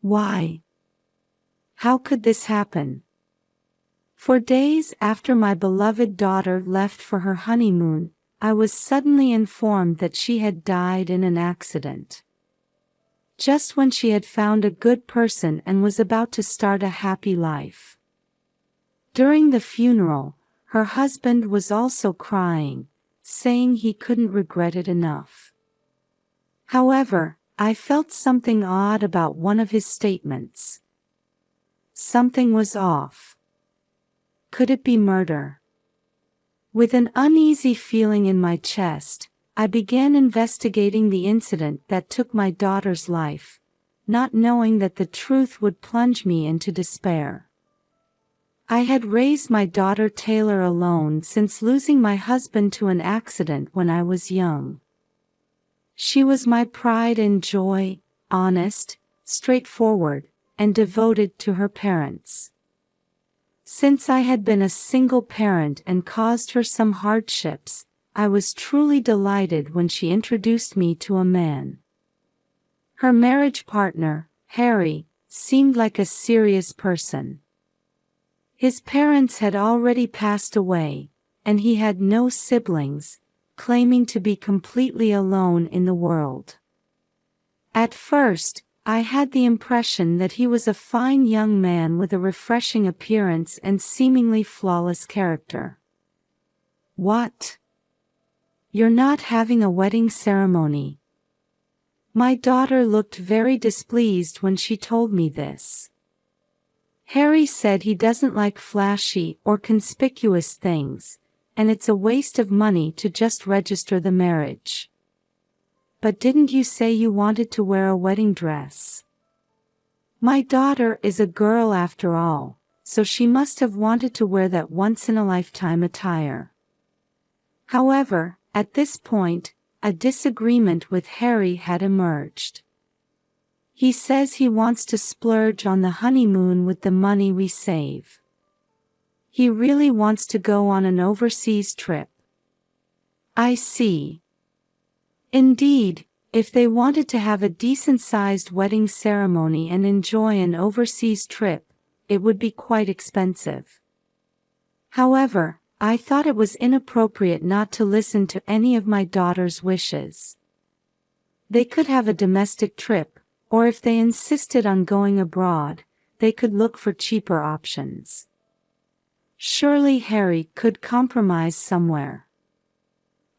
Why? How could this happen? For days after my beloved daughter left for her honeymoon, I was suddenly informed that she had died in an accident. Just when she had found a good person and was about to start a happy life. During the funeral, her husband was also crying, saying he couldn't regret it enough. However, I felt something odd about one of his statements. Something was off. Could it be murder? With an uneasy feeling in my chest, I began investigating the incident that took my daughter's life, not knowing that the truth would plunge me into despair. I had raised my daughter Taylor alone since losing my husband to an accident when I was young. She was my pride and joy, honest, straightforward, and devoted to her parents. Since I had been a single parent and caused her some hardships, I was truly delighted when she introduced me to a man. Her marriage partner, Harry, seemed like a serious person. His parents had already passed away, and he had no siblings, claiming to be completely alone in the world. At first, I had the impression that he was a fine young man with a refreshing appearance and seemingly flawless character. What? You're not having a wedding ceremony? My daughter looked very displeased when she told me this. Harry said he doesn't like flashy or conspicuous things, and it's a waste of money to just register the marriage. But didn't you say you wanted to wear a wedding dress? My daughter is a girl after all, so she must have wanted to wear that once-in-a-lifetime attire. However, at this point, a disagreement with Harry had emerged. He says he wants to splurge on the honeymoon with the money we save. He really wants to go on an overseas trip. I see. Indeed, if they wanted to have a decent-sized wedding ceremony and enjoy an overseas trip, it would be quite expensive. However, I thought it was inappropriate not to listen to any of my daughter's wishes. They could have a domestic trip, or if they insisted on going abroad, they could look for cheaper options. Surely Harry could compromise somewhere.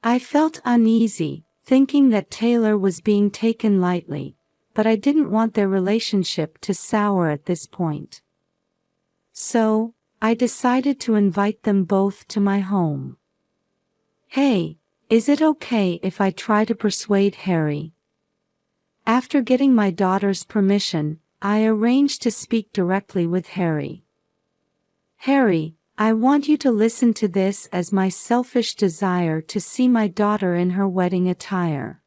I felt uneasy, thinking that Taylor was being taken lightly, but I didn't want their relationship to sour at this point. So, I decided to invite them both to my home. Hey, is it okay if I try to persuade Harry? After getting my daughter's permission, I arranged to speak directly with Harry. Harry, I want you to listen to this as my selfish desire to see my daughter in her wedding attire.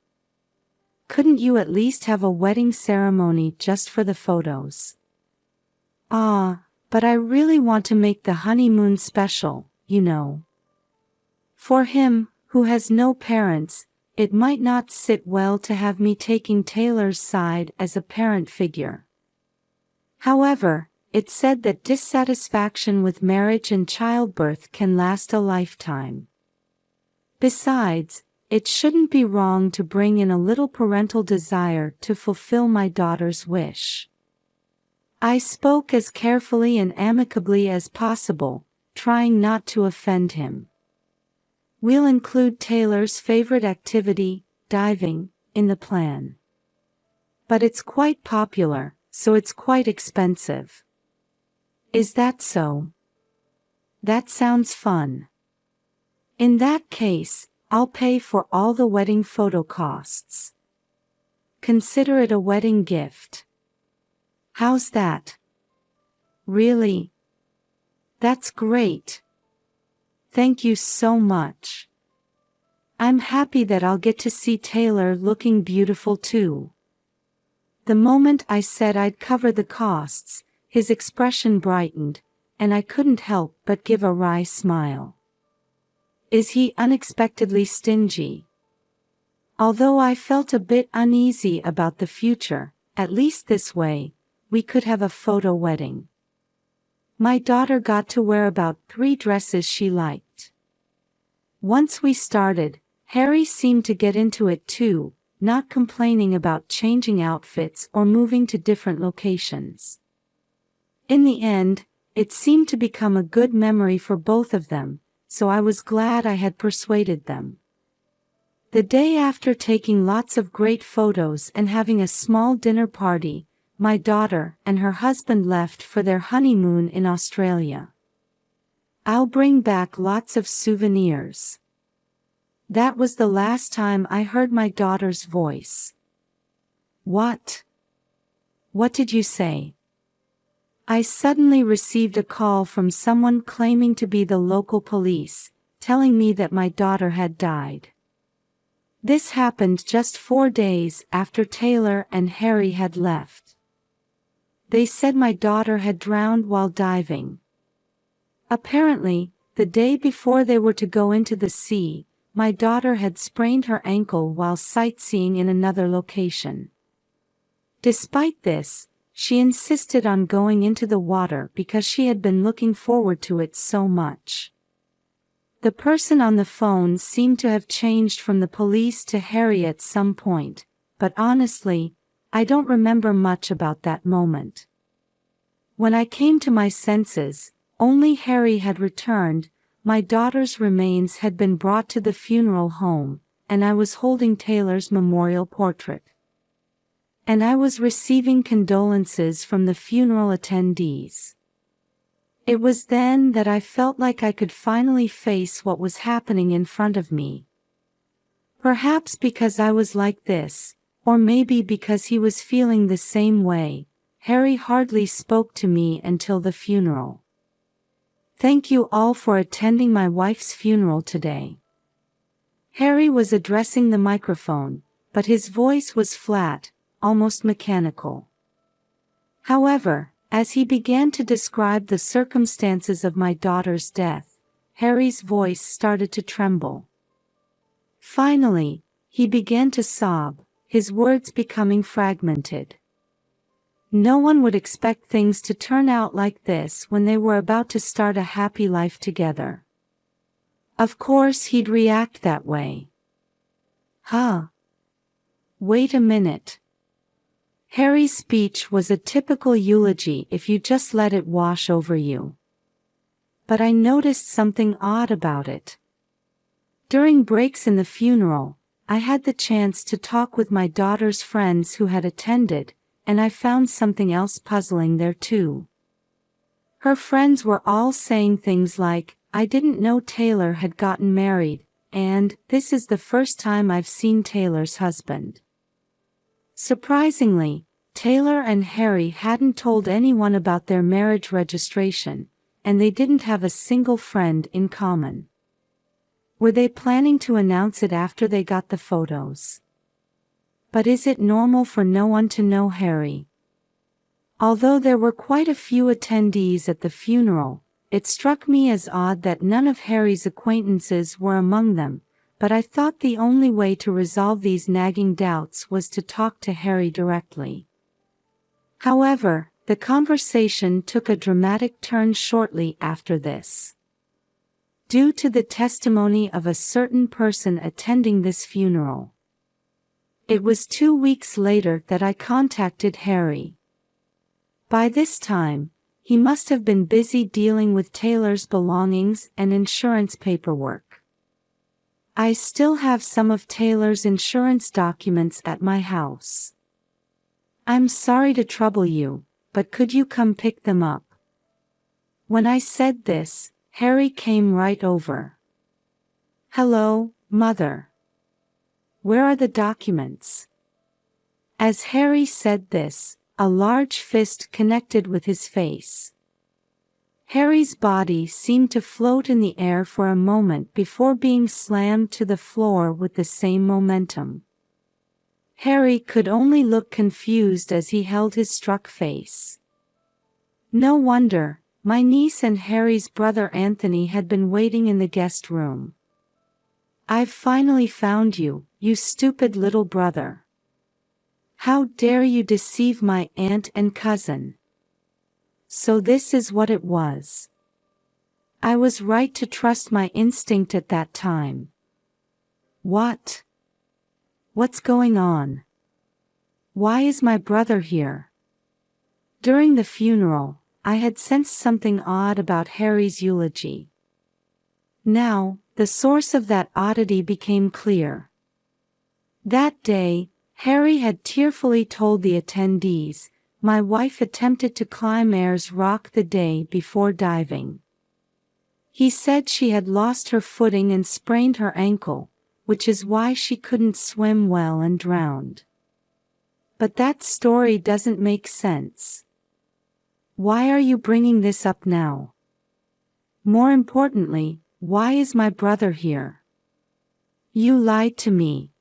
Couldn't you at least have a wedding ceremony just for the photos? But I really want to make the honeymoon special, you know. For him, who has no parents, it might not sit well to have me taking Taylor's side as a parent figure. However, it's said that dissatisfaction with marriage and childbirth can last a lifetime. Besides, it shouldn't be wrong to bring in a little parental desire to fulfill my daughter's wish. I spoke as carefully and amicably as possible, trying not to offend him. We'll include Taylor's favorite activity, diving, in the plan. But it's quite popular, so it's quite expensive. Is that so? That sounds fun. In that case, I'll pay for all the wedding photo costs. Consider it a wedding gift. How's that? Really? That's great. Thank you so much. I'm happy that I'll get to see Taylor looking beautiful too. The moment I said I'd cover the costs, his expression brightened, and I couldn't help but give a wry smile. Is he unexpectedly stingy? Although I felt a bit uneasy about the future, at least this way, we could have a photo wedding. My daughter got to wear about 3 dresses she liked. Once we started, Harry seemed to get into it too, not complaining about changing outfits or moving to different locations. In the end, it seemed to become a good memory for both of them, so I was glad I had persuaded them. The day after taking lots of great photos and having a small dinner party, my daughter and her husband left for their honeymoon in Australia. I'll bring back lots of souvenirs. That was the last time I heard my daughter's voice. What? What did you say? I suddenly received a call from someone claiming to be the local police, telling me that my daughter had died. This happened just 4 days after Taylor and Harry had left. They said my daughter had drowned while diving. Apparently, the day before they were to go into the sea, my daughter had sprained her ankle while sightseeing in another location. Despite this, she insisted on going into the water because she had been looking forward to it so much. The person on the phone seemed to have changed from the police to Harry at some point, but honestly, I don't remember much about that moment. When I came to my senses, only Harry had returned, my daughter's remains had been brought to the funeral home, and I was holding Taylor's memorial portrait. And I was receiving condolences from the funeral attendees. It was then that I felt like I could finally face what was happening in front of me. Perhaps because I was like this, or maybe because he was feeling the same way, Harry hardly spoke to me until the funeral. Thank you all for attending my wife's funeral today. Harry was addressing the microphone, but his voice was flat, almost mechanical. However, as he began to describe the circumstances of my daughter's death, Harry's voice started to tremble. Finally, he began to sob, his words becoming fragmented. No one would expect things to turn out like this when they were about to start a happy life together. Of course he'd react that way. Huh? Wait a minute. Harry's speech was a typical eulogy if you just let it wash over you. But I noticed something odd about it. During breaks in the funeral, I had the chance to talk with my daughter's friends who had attended, and I found something else puzzling there too. Her friends were all saying things like, "I didn't know Taylor had gotten married," and "This is the first time I've seen Taylor's husband." Surprisingly, Taylor and Harry hadn't told anyone about their marriage registration, and they didn't have a single friend in common. Were they planning to announce it after they got the photos? But is it normal for no one to know Harry? Although there were quite a few attendees at the funeral, it struck me as odd that none of Harry's acquaintances were among them, but I thought the only way to resolve these nagging doubts was to talk to Harry directly. However, the conversation took a dramatic turn shortly after this. Due to the testimony of a certain person attending this funeral. It was 2 weeks later that I contacted Harry. By this time, he must have been busy dealing with Taylor's belongings and insurance paperwork. I still have some of Taylor's insurance documents at my house. I'm sorry to trouble you, but could you come pick them up? When I said this, Harry came right over. Hello, Mother. Where are the documents? As Harry said this, a large fist connected with his face. Harry's body seemed to float in the air for a moment before being slammed to the floor with the same momentum. Harry could only look confused as he held his struck face. No wonder, my niece and Harry's brother Anthony had been waiting in the guest room. "I've finally found you, you stupid little brother." How dare you deceive my aunt and cousin? So this is what it was. I was right to trust my instinct at that time. What? What's going on? Why is my brother here? During the funeral, I had sensed something odd about Harry's eulogy. Now, the source of that oddity became clear. That day, Harry had tearfully told the attendees, "My wife attempted to climb Ayers Rock the day before diving. He said she had lost her footing and sprained her ankle, which is why she couldn't swim well and drowned." But that story doesn't make sense. Why are you bringing this up now? More importantly, why is my brother here? You lied to me.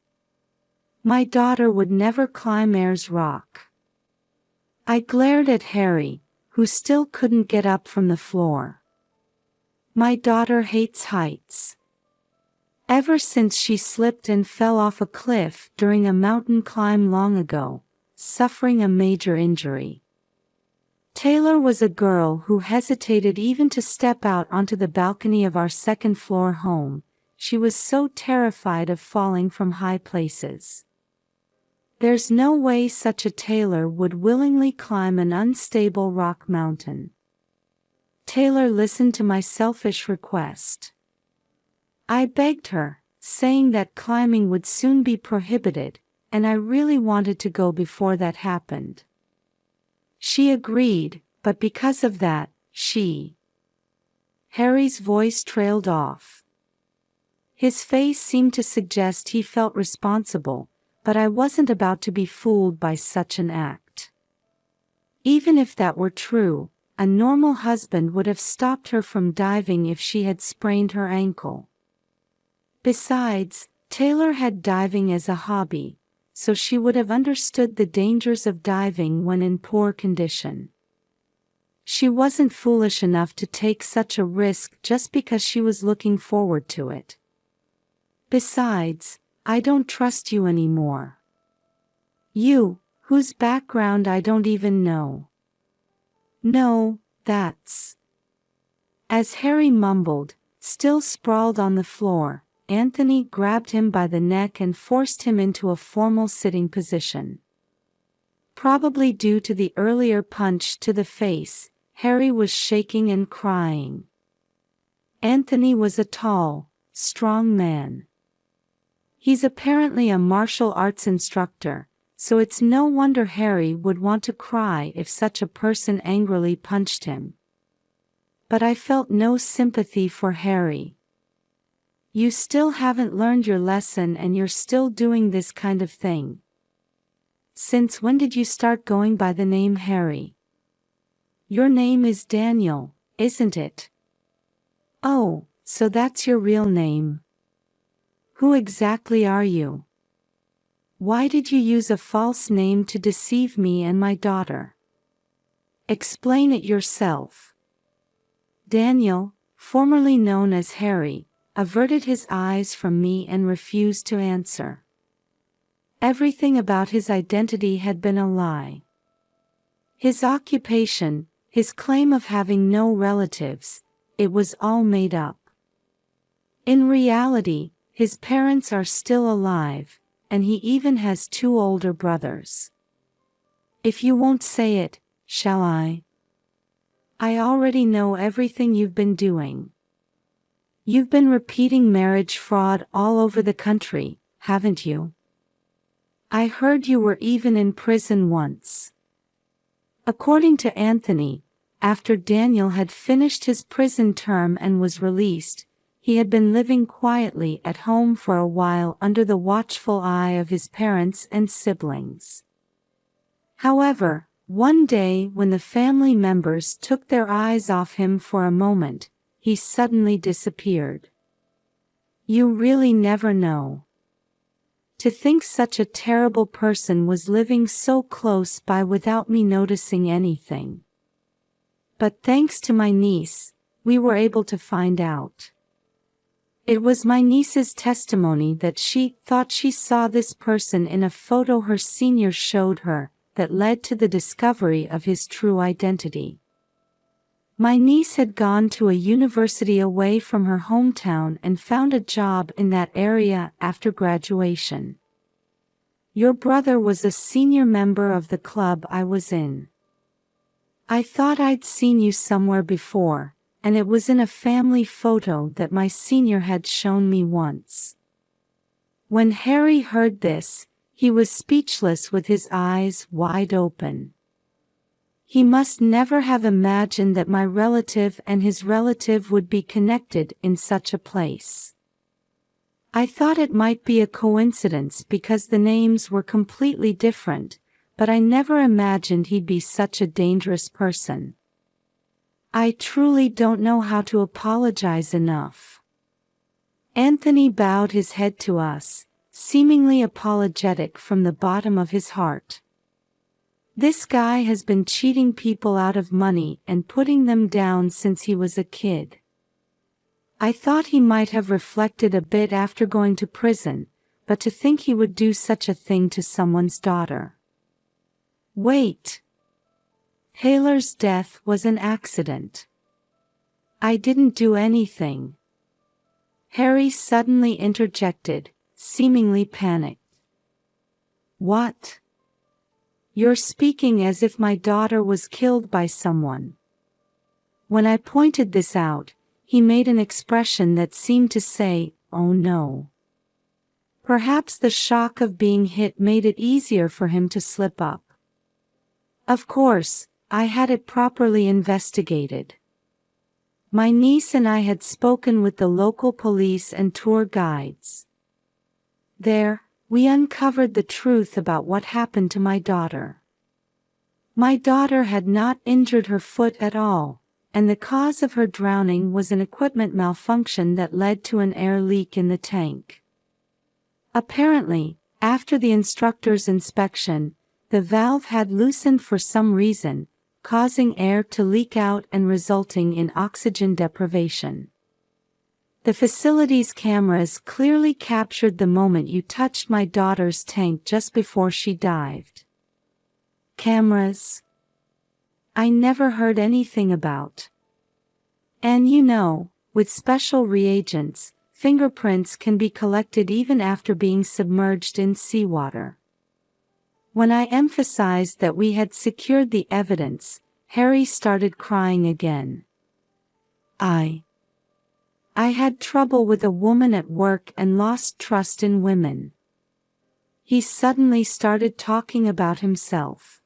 My daughter would never climb Ayers Rock. I glared at Harry, who still couldn't get up from the floor. My daughter hates heights. Ever since she slipped and fell off a cliff during a mountain climb long ago, suffering a major injury. Taylor was a girl who hesitated even to step out onto the balcony of our second-floor home. She was so terrified of falling from high places. There's no way such a Taylor would willingly climb an unstable rock mountain. Taylor listened to my selfish request. I begged her, saying that climbing would soon be prohibited, and I really wanted to go before that happened. She agreed, but because of that, Harry's voice trailed off. His face seemed to suggest he felt responsible, but I wasn't about to be fooled by such an act. Even if that were true, a normal husband would have stopped her from diving if she had sprained her ankle. Besides, Taylor had diving as a hobby, so she would have understood the dangers of diving when in poor condition. She wasn't foolish enough to take such a risk just because she was looking forward to it. Besides, I don't trust you anymore. You, whose background I don't even know. No, that's... As Harry mumbled, still sprawled on the floor, Anthony grabbed him by the neck and forced him into a formal sitting position. Probably due to the earlier punch to the face, Harry was shaking and crying. Anthony was a tall, strong man. He's apparently a martial arts instructor, so it's no wonder Harry would want to cry if such a person angrily punched him. But I felt no sympathy for Harry. You still haven't learned your lesson and you're still doing this kind of thing. Since when did you start going by the name Harry? Your name is Daniel, isn't it? Oh, so that's your real name. Who exactly are you? Why did you use a false name to deceive me and my daughter? Explain it yourself. Daniel, formerly known as Harry, averted his eyes from me and refused to answer. Everything about his identity had been a lie. His occupation, his claim of having no relatives, it was all made up. In reality, his parents are still alive, and he even has 2 older brothers. If you won't say it, shall I? I already know everything you've been doing. You've been repeating marriage fraud all over the country, haven't you? I heard you were even in prison once. According to Anthony, after Daniel had finished his prison term and was released, he had been living quietly at home for a while under the watchful eye of his parents and siblings. However, one day when the family members took their eyes off him for a moment, he suddenly disappeared. You really never know. To think such a terrible person was living so close by without me noticing anything. But thanks to my niece, we were able to find out. It was my niece's testimony that she thought she saw this person in a photo her senior showed her that led to the discovery of his true identity. My niece had gone to a university away from her hometown and found a job in that area after graduation. Your brother was a senior member of the club I was in. I thought I'd seen you somewhere before, and it was in a family photo that my senior had shown me once. When Harry heard this, he was speechless with his eyes wide open. He must never have imagined that my relative and his relative would be connected in such a place. I thought it might be a coincidence because the names were completely different, but I never imagined he'd be such a dangerous person. I truly don't know how to apologize enough. Anthony bowed his head to us, seemingly apologetic from the bottom of his heart. This guy has been cheating people out of money and putting them down since he was a kid. I thought he might have reflected a bit after going to prison, but to think he would do such a thing to someone's daughter. Wait. Taylor's death was an accident. I didn't do anything. Harry suddenly interjected, seemingly panicked. What? You're speaking as if my daughter was killed by someone. When I pointed this out, he made an expression that seemed to say, "Oh no." Perhaps the shock of being hit made it easier for him to slip up. Of course, I had it properly investigated. My niece and I had spoken with the local police and tour guides. There, we uncovered the truth about what happened to my daughter. My daughter had not injured her foot at all, and the cause of her drowning was an equipment malfunction that led to an air leak in the tank. Apparently, after the instructor's inspection, the valve had loosened for some reason, causing air to leak out and resulting in oxygen deprivation. The facility's cameras clearly captured the moment you touched my daughter's tank just before she dived. Cameras? I never heard anything about. And you know, with special reagents, fingerprints can be collected even after being submerged in seawater. When I emphasized that we had secured the evidence, Harry started crying again. I had trouble with a woman at work and lost trust in women. He suddenly started talking about himself.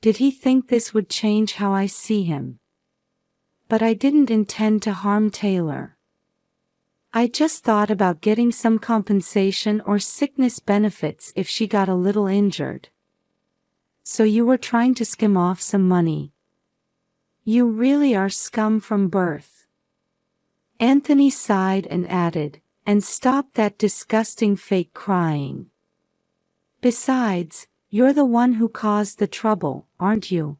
Did he think this would change how I see him? But I didn't intend to harm Taylor. I just thought about getting some compensation or sickness benefits if she got a little injured. So you were trying to skim off some money. You really are scum from birth. Anthony sighed and added, and stop that disgusting fake crying. Besides, you're the one who caused the trouble, aren't you?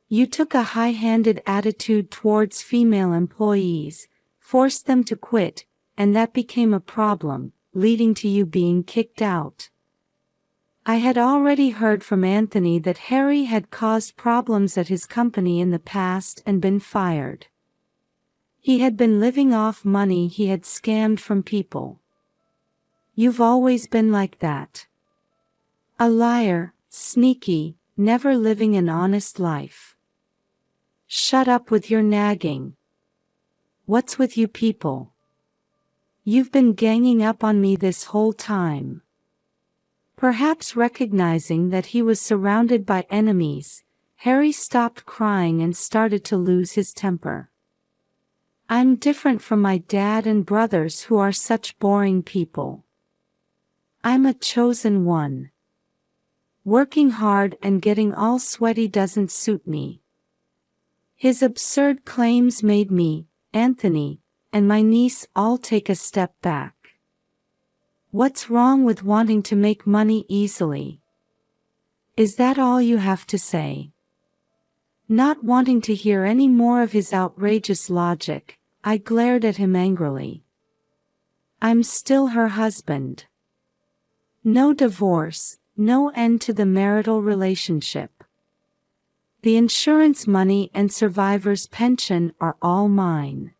You took a high-handed attitude towards female employees, forced them to quit, and that became a problem, leading to you being kicked out. I had already heard from Anthony that Harry had caused problems at his company in the past and been fired. He had been living off money he had scammed from people. You've always been like that. A liar, sneaky, never living an honest life. Shut up with your nagging. What's with you people? You've been ganging up on me this whole time. Perhaps recognizing that he was surrounded by enemies, Harry stopped crying and started to lose his temper. I'm different from my dad and brothers who are such boring people. I'm a chosen one. Working hard and getting all sweaty doesn't suit me. His absurd claims made me, Anthony, and my niece all take a step back. What's wrong with wanting to make money easily? Is that all you have to say? Not wanting to hear any more of his outrageous logic, I glared at him angrily. I'm still her husband. No divorce, no end to the marital relationship. The insurance money and survivor's pension are all mine.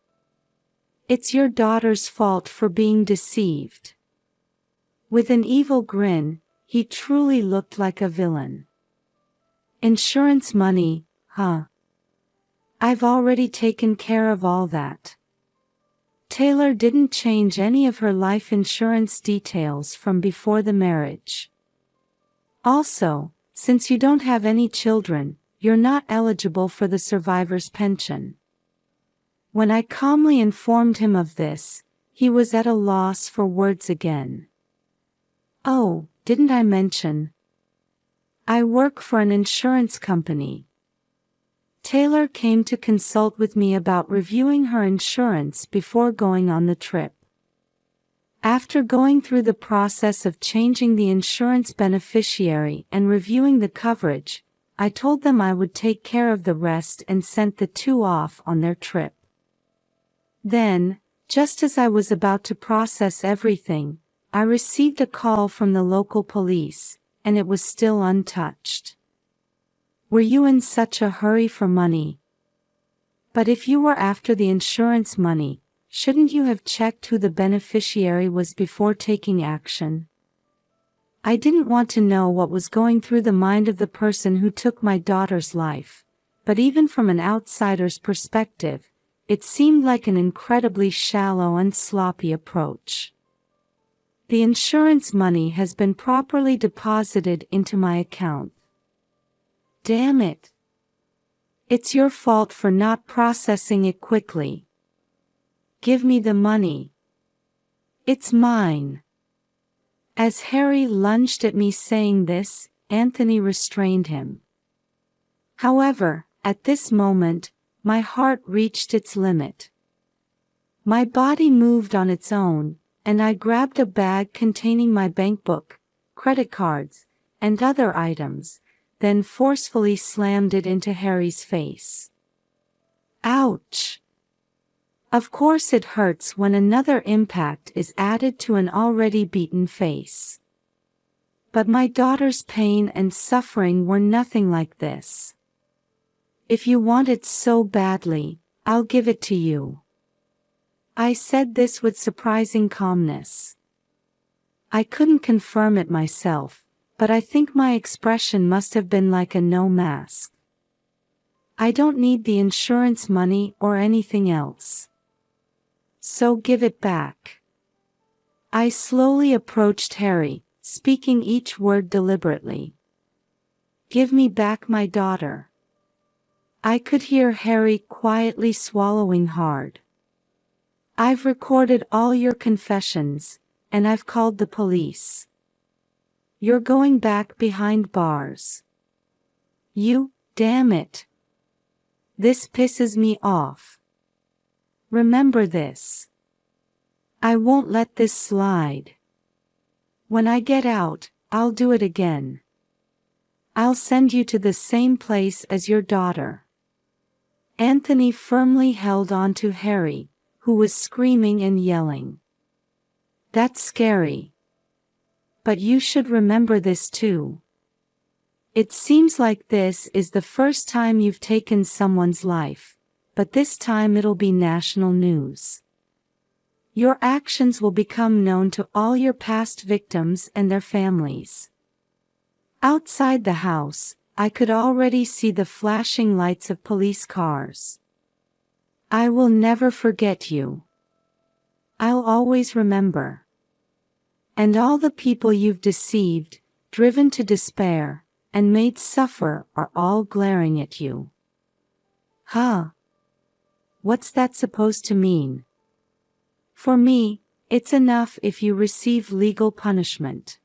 It's your daughter's fault for being deceived. With an evil grin, he truly looked like a villain. Insurance money, huh? I've already taken care of all that. Taylor didn't change any of her life insurance details from before the marriage. Also, since you don't have any children, you're not eligible for the survivor's pension. When I calmly informed him of this, he was at a loss for words again. Oh, didn't I mention? I work for an insurance company. Taylor came to consult with me about reviewing her insurance before going on the trip. After going through the process of changing the insurance beneficiary and reviewing the coverage, I told them I would take care of the rest and sent the two off on their trip. Then, just as I was about to process everything, I received a call from the local police, and it was still untouched. Were you in such a hurry for money? But if you were after the insurance money, shouldn't you have checked who the beneficiary was before taking action? I didn't want to know what was going through the mind of the person who took my daughter's life, but even from an outsider's perspective, it seemed like an incredibly shallow and sloppy approach. The insurance money has been properly deposited into my account. Damn it. It's your fault for not processing it quickly. Give me the money. It's mine. As Harry lunged at me saying this, Anthony restrained him. However, at this moment, my heart reached its limit. My body moved on its own, and I grabbed a bag containing my bank book, credit cards, and other items, then forcefully slammed it into Harry's face. Ouch! Of course it hurts when another impact is added to an already beaten face. But my daughter's pain and suffering were nothing like this. If you want it so badly, I'll give it to you. I said this with surprising calmness. I couldn't confirm it myself, but I think my expression must have been like a no mask. I don't need the insurance money or anything else. So give it back. I slowly approached Harry, speaking each word deliberately. Give me back my daughter. I could hear Harry quietly swallowing hard. I've recorded all your confessions, and I've called the police. You're going back behind bars. You, damn it. This pisses me off. Remember this. I won't let this slide. When I get out, I'll do it again. I'll send you to the same place as your daughter. Anthony firmly held on to Harry, who was screaming and yelling. That's scary. But you should remember this too. It seems like this is the first time you've taken someone's life, but this time it'll be national news. Your actions will become known to all your past victims and their families. Outside the house, I could already see the flashing lights of police cars. I will never forget you. I'll always remember. And all the people you've deceived, driven to despair, and made suffer are all glaring at you. Huh? What's that supposed to mean? For me, it's enough if you receive legal punishment.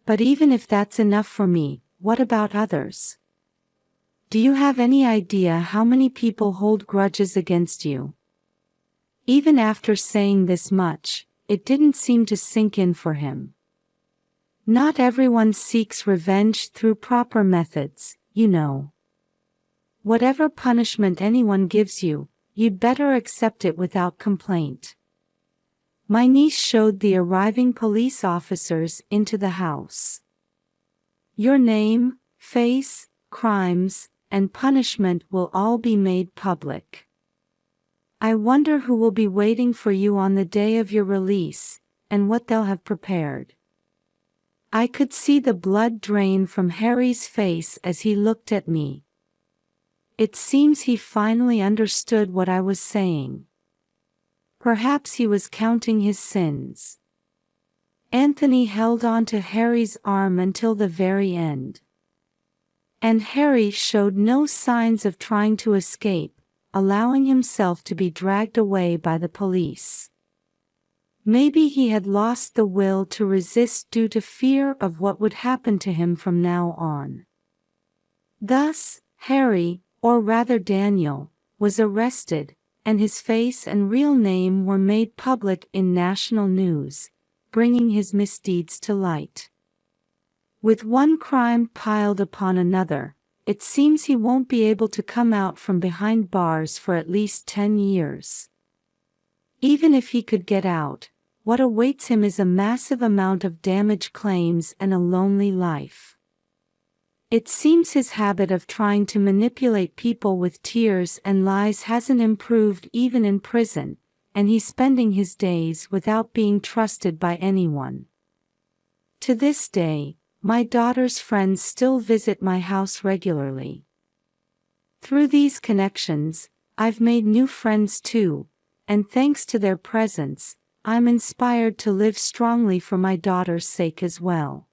But even if that's enough for me, what about others? Do you have any idea how many people hold grudges against you? Even after saying this much, it didn't seem to sink in for him. Not everyone seeks revenge through proper methods, you know. Whatever punishment anyone gives you, you'd better accept it without complaint. My niece showed the arriving police officers into the house. Your name, face, crimes, and punishment will all be made public. I wonder who will be waiting for you on the day of your release, and what they'll have prepared. I could see the blood drain from Harry's face as he looked at me. It seems he finally understood what I was saying. Perhaps he was counting his sins. Anthony held on to Harry's arm until the very end. And Harry showed no signs of trying to escape, allowing himself to be dragged away by the police. Maybe he had lost the will to resist due to fear of what would happen to him from now on. Thus, Harry, or rather Daniel, was arrested, and his face and real name were made public in national news, bringing his misdeeds to light. With one crime piled upon another, it seems he won't be able to come out from behind bars for at least 10 years. Even if he could get out, what awaits him is a massive amount of damage claims and a lonely life. It seems his habit of trying to manipulate people with tears and lies hasn't improved even in prison, and he's spending his days without being trusted by anyone. To this day, my daughter's friends still visit my house regularly. Through these connections, I've made new friends too, and thanks to their presence, I'm inspired to live strongly for my daughter's sake as well.